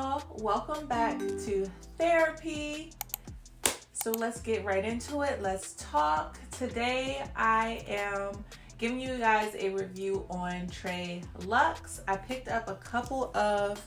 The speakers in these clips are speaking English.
y'all, welcome back to therapy. So let's get right into it. Let's talk. Today I am giving you guys a review on Treluxe. I picked up a couple of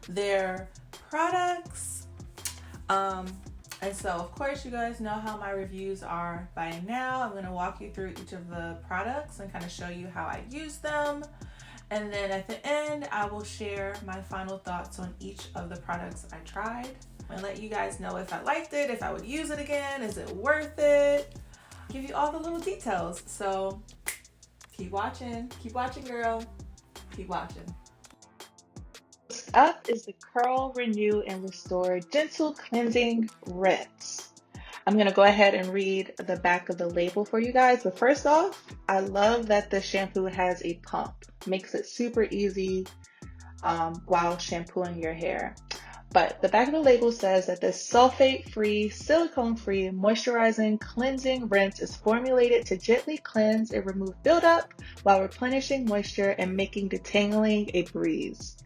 their products. And so of course you guys know how my reviews are by now. I'm going to walk you through each of the products and kind of show you how I use them. And then at the end, I will share my final thoughts on each of the products I tried and let you guys know if I liked it, if I would use it again, is it worth it? Give you all the little details. So keep watching, girl, keep watching. Next up is the Curl, Renew, and Restore Gentle Cleansing Rinse. I'm going to go ahead and read the back of the label for you guys. But first off, I love that the shampoo has a pump. Makes it super easy while shampooing your hair. But the back of the label says that this sulfate-free, silicone-free, moisturizing, cleansing rinse is formulated to gently cleanse and remove buildup while replenishing moisture and making detangling a breeze.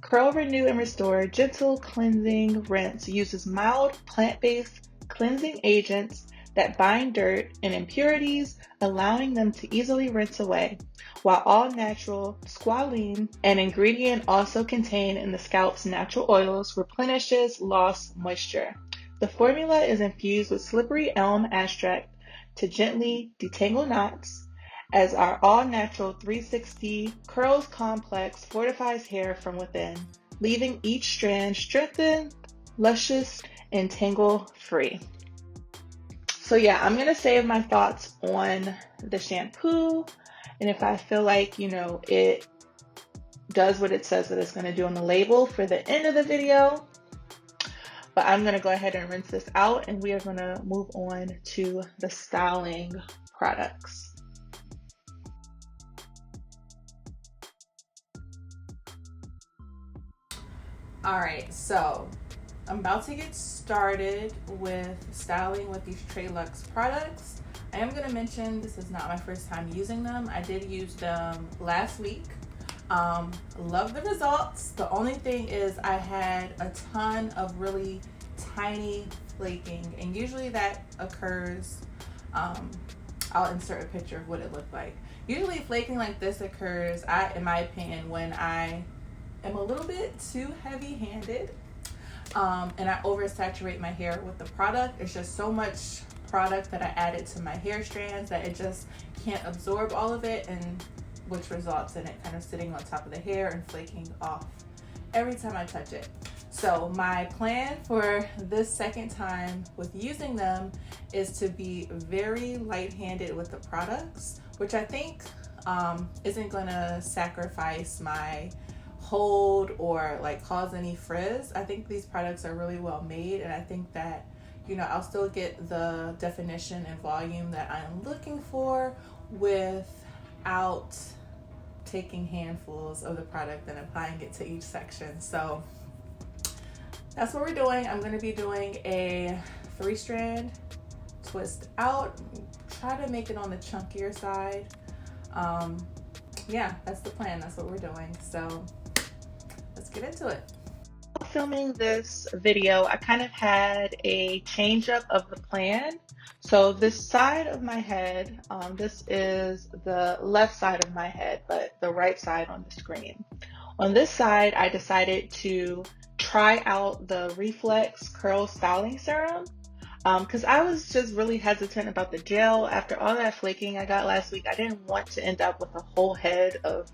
Curl, Renew, and Restore Gentle Cleansing Rinse uses mild plant-based cleansing agents that bind dirt and impurities, allowing them to easily rinse away, while all natural squalene, an ingredient also contained in the scalp's natural oils, replenishes lost moisture. The formula is infused with slippery elm extract to gently detangle knots, as our all-natural 360 Curls Complex fortifies hair from within, leaving each strand strengthened, luscious, and tangle-free. So yeah, I'm going to save my thoughts on the shampoo, and if I feel like, it does what it says that it's going to do on the label for the end of the video. But I'm going to go ahead and rinse this out, and we are going to move on to the styling products. All right, so I'm about to get started with styling with these Treluxe products. I am going to mention this is not my first time using them. I did use them last week. Love the results. The only thing is I had a ton of really tiny flaking, and usually that occurs, I'll insert a picture of what it looked like. Usually flaking like this occurs, in my opinion, when I am a little bit too heavy-handed. And I oversaturate my hair with the product. It's just so much product that I added to my hair strands that it just can't absorb all of it, and which results in it kind of sitting on top of the hair and flaking off every time I touch it. So my plan for this second time with using them is to be very light-handed with the products, which I think isn't gonna sacrifice my hold or cause any frizz. I think these products are really well made, and I think that I'll still get the definition and volume that I'm looking for without taking handfuls of the product and applying it to each section. So that's what we're doing. I'm going to be doing a 3-strand twist out, try to make it on the chunkier side. Yeah, that's the plan. That's what we're doing. So let's get into it. Filming this video, I kind of had a change up of the plan. So this side of my head, this is the left side of my head, but the right side on the screen. On this side, I decided to try out the ReFlex Curl Styling Serum because I was just really hesitant about the gel. After all that flaking I got last week, I didn't want to end up with a whole head of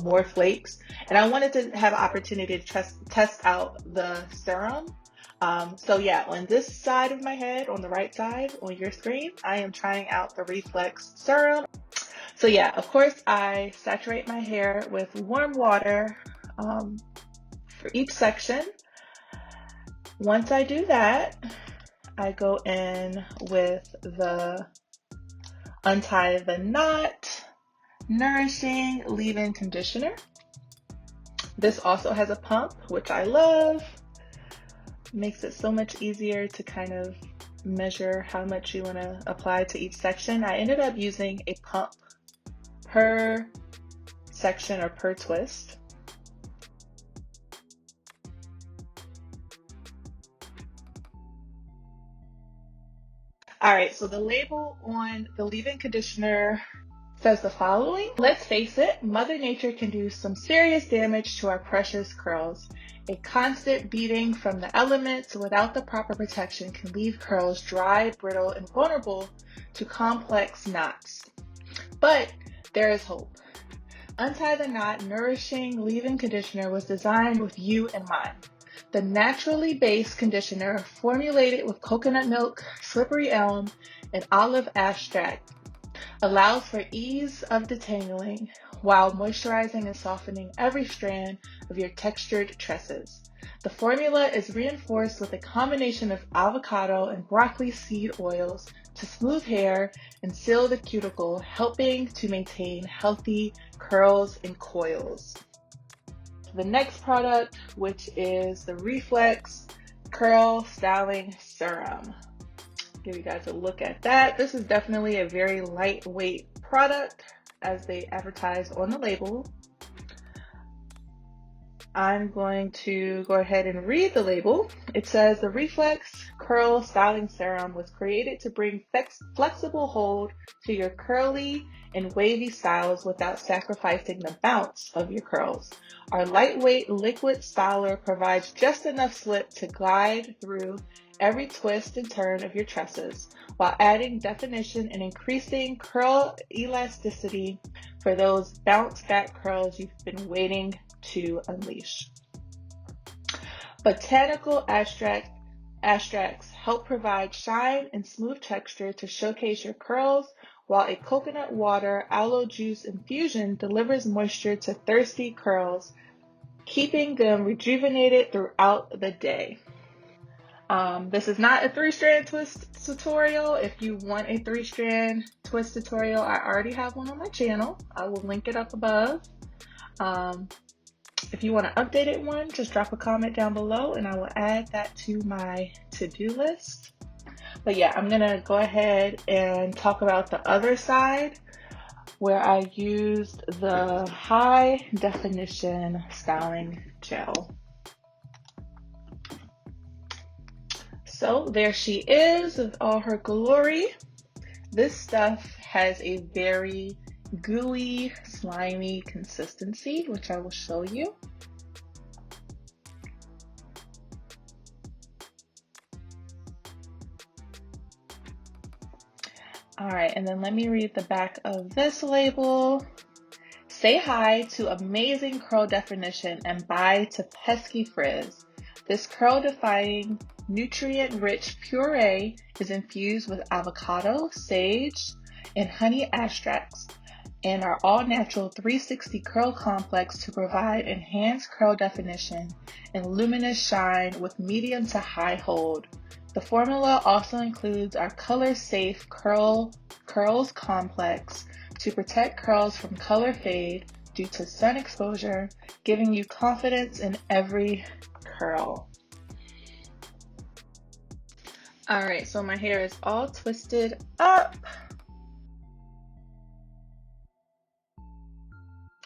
more flakes, and I wanted to have an opportunity to test out the serum. So yeah, on this side of my head, on the right side on your screen, I am trying out the ReFlex serum. So yeah, of course I saturate my hair with warm water for each section. Once I do that, I go in with the Untie the Knot Nourishing leave-in conditioner. This also has a pump, which I love. Makes it so much easier to kind of measure how much you want to apply to each section. I ended up using a pump per section or per twist. All right, so the label on the leave-in conditioner says the following. Let's face it, Mother Nature can do some serious damage to our precious curls. A constant beating from the elements without the proper protection can leave curls dry, brittle, and vulnerable to complex knots. But there is hope. Untie the Knot Nourishing Leave-In Conditioner was designed with you in mind. The naturally based conditioner, formulated with coconut milk, slippery elm, and olive extract, allows for ease of detangling while moisturizing and softening every strand of your textured tresses. The formula is reinforced with a combination of avocado and broccoli seed oils to smooth hair and seal the cuticle, helping to maintain healthy curls and coils. The next product, which is the ReFlex Curl Styling Serum. Give you guys a look at that. This is definitely a very lightweight product as they advertise on the label. I'm going to go ahead and read the label. It says the ReFlex Curl Styling Serum was created to bring flexible hold to your curly and wavy styles without sacrificing the bounce of your curls. Our lightweight liquid styler provides just enough slip to glide through every twist and turn of your tresses, while adding definition and increasing curl elasticity for those bounce back curls you've been waiting to unleash. Botanical extracts help provide shine and smooth texture to showcase your curls, while a coconut water aloe juice infusion delivers moisture to thirsty curls, keeping them rejuvenated throughout the day. This is not a 3-strand twist tutorial. If you want a 3-strand twist tutorial, I already have one on my channel. I will link it up above. If you want an updated one, just drop a comment down below and I will add that to my to-do list. But yeah, I'm gonna go ahead and talk about the other side where I used the high definition styling gel. So there she is with all her glory. This stuff has a very gooey, slimy consistency, which I will show you. All right, and then let me read the back of this label. Say hi to amazing curl definition and bye to pesky frizz. This curl-defying, nutrient-rich puree is infused with avocado, sage, and honey extracts, and our all-natural 360 curl complex to provide enhanced curl definition and luminous shine with medium to high hold. The formula also includes our color-safe curls complex to protect curls from color fade due to sun exposure, giving you confidence in every curl. All right, so my hair is all twisted up.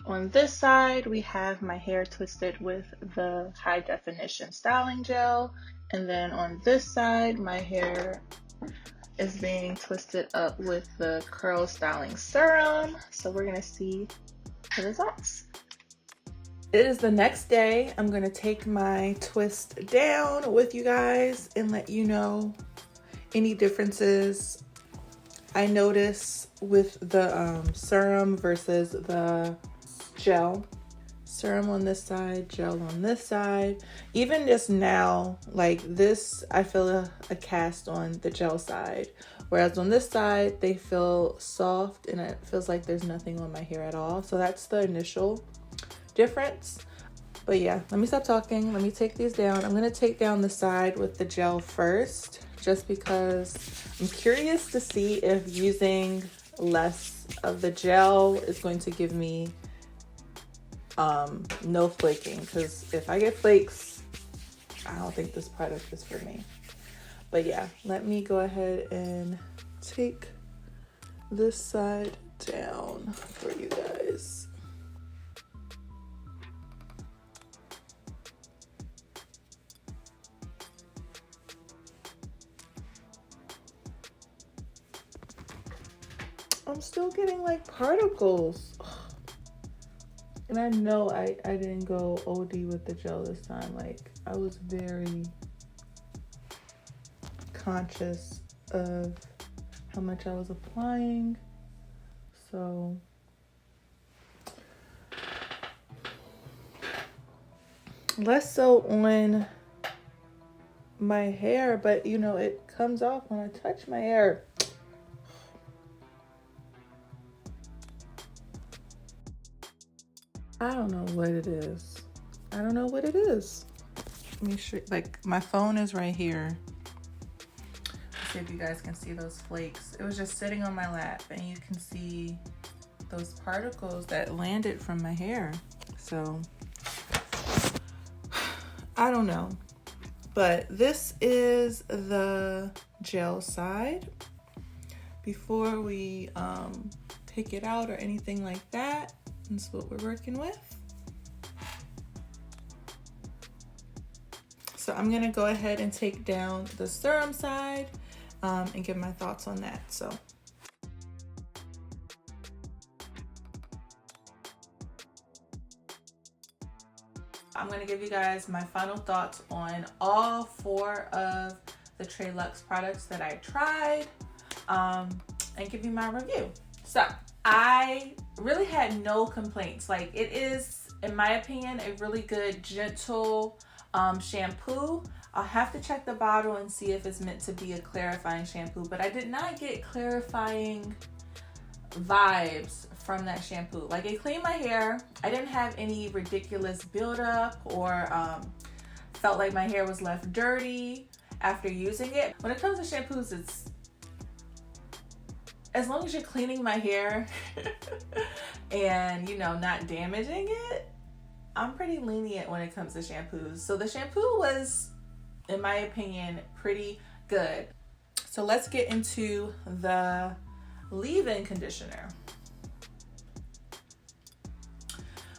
On this side, we have my hair twisted with the high definition styling gel. And then on this side, my hair is being twisted up with the curl styling serum. So we're gonna see the results. It is the next day. I'm gonna take my twist down with you guys and let you know any differences I notice with the serum versus the gel. Serum on this side, gel on this side. Even just now, like this, I feel a cast on the gel side. Whereas on this side, they feel soft and it feels like there's nothing on my hair at all. So that's the initial difference. But yeah, let me stop talking. Let me take these down. I'm gonna take down the side with the gel first, just because I'm curious to see if using less of the gel is going to give me no flaking, because if I get flakes, I don't think this product is for me. But yeah, let me go ahead and take this side down for you guys. I'm still getting like particles. And I know I didn't go OD with the gel this time. Like, I was very conscious of how much I was applying. So less so on my hair, but you know, it comes off when I touch my hair. I don't know what it is. I don't know what it is. Let me show, like, my phone is right here. Let's see if you guys can see those flakes. It was just sitting on my lap and you can see those particles that landed from my hair. So I don't know, but this is the gel side. Before we pick it out or anything like that, that's what we're working with. So I'm gonna go ahead and take down the serum side and give my thoughts on that. So I'm gonna give you guys my final thoughts on all 4 of the Treluxe products that I tried and give you my review. So I really had no complaints. Like, it is, in my opinion, a really good, gentle shampoo. I'll have to check the bottle and see if it's meant to be a clarifying shampoo, but I did not get clarifying vibes from that shampoo. Like, it cleaned my hair. I didn't have any ridiculous buildup or felt like my hair was left dirty after using it. When it comes to shampoos, it's as long as you're cleaning my hair and, you know, not damaging it, I'm pretty lenient when it comes to shampoos. So the shampoo was, in my opinion, pretty good. So let's get into the leave-in conditioner.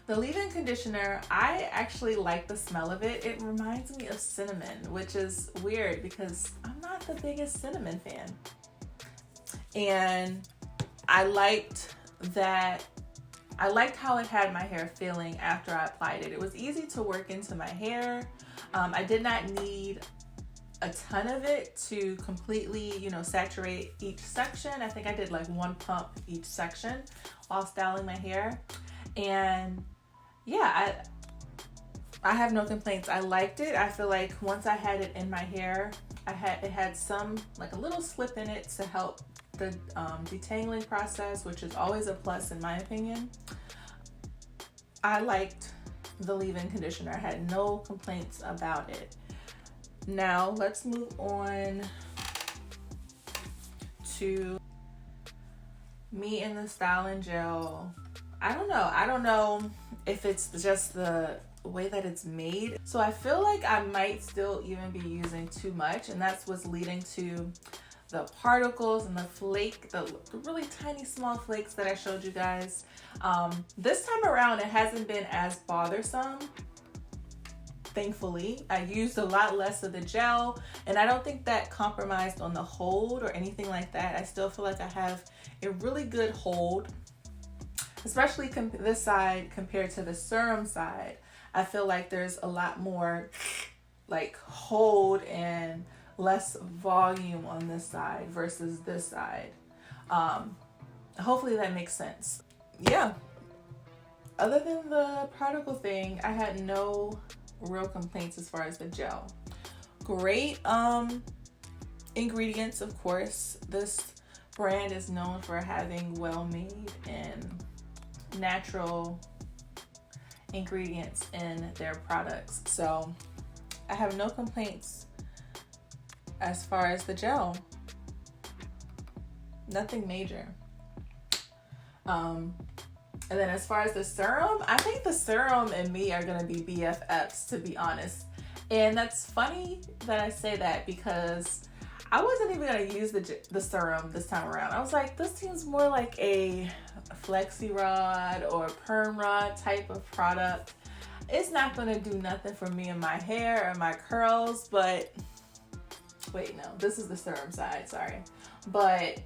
The leave-in conditioner, I actually like the smell of it. It reminds me of cinnamon, which is weird because I'm not the biggest cinnamon fan. And I liked how it had my hair feeling after I applied it. It was easy to work into my hair. I did not need a ton of it to completely, you know, saturate each section. I think I did like 1 pump each section while styling my hair. And yeah, I have no complaints. I liked it. I feel like once I had it in my hair, it had some, like, a little slip in it to help the detangling process, which is always a plus in my opinion. I liked the leave-in conditioner. I had no complaints about it. Now let's move on to me and the styling gel. I don't know if it's just the way that it's made. So I feel like I might still even be using too much, and that's what's leading to the particles and the really tiny small flakes that I showed you guys. This time around, it hasn't been as bothersome. Thankfully, I used a lot less of the gel, and I don't think that compromised on the hold or anything like that. I still feel like I have a really good hold, especially this side compared to the serum side. I feel like there's a lot more like hold and less volume on this side versus this side. Hopefully that makes sense. Yeah, other than the particle thing, I had no real complaints as far as the gel. Great ingredients, of course. This brand is known for having well-made and natural ingredients in their products, so I have no complaints as far as the gel. Nothing major. And then as far as the serum, I think the serum and me are gonna be BFFs, to be honest. And that's funny that I say that because I wasn't even gonna use the serum this time around. I was like, this seems more like a flexi rod or perm rod type of product. It's not gonna do nothing for me and my hair or my curls, but wait, no, this is the serum side, sorry. But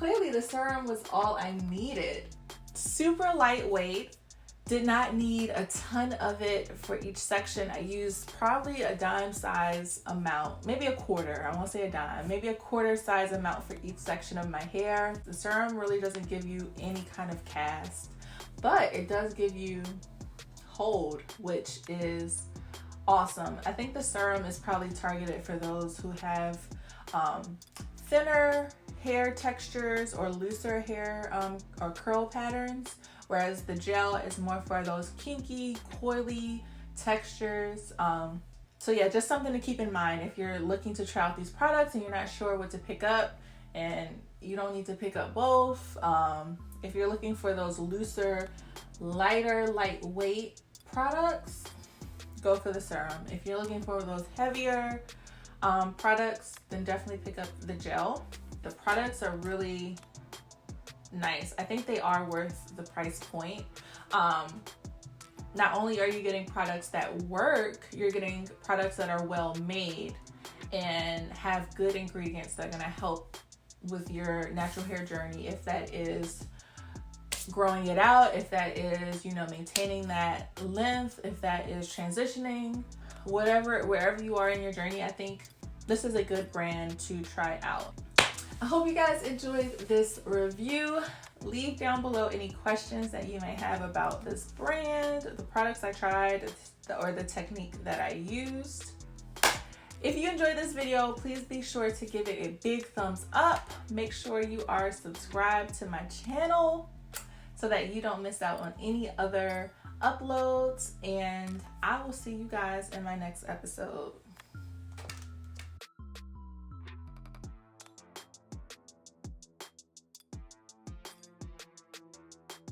clearly the serum was all I needed. Super lightweight. Did not need a ton of it for each section. I used probably a dime size amount, maybe a quarter. I won't say a dime, maybe a quarter size amount for each section of my hair. The serum really doesn't give you any kind of cast, but it does give you hold, which is awesome. I think the serum is probably targeted for those who have thinner hair textures or looser hair or curl patterns, whereas the gel is more for those kinky, coily textures. So yeah, just something to keep in mind if you're looking to try out these products and you're not sure what to pick up, and you don't need to pick up both. If you're looking for those looser, lighter, lightweight products, go for the serum. If you're looking for those heavier products, then definitely pick up the gel. The products are really nice. I think they are worth the price point. Not only are you getting products that work, you're getting products that are well made and have good ingredients that are going to help with your natural hair journey. If that is growing it out, if that is, maintaining that length, if that is transitioning, wherever you are in your journey, I think this is a good brand to try out. I hope you guys enjoyed this review. Leave down below any questions that you may have about this brand, the products I tried, or the technique that I used. If you enjoyed this video, please be sure to give it a big thumbs up. Make sure you are subscribed to my channel so that you don't miss out on any other uploads, and I will see you guys in my next episode.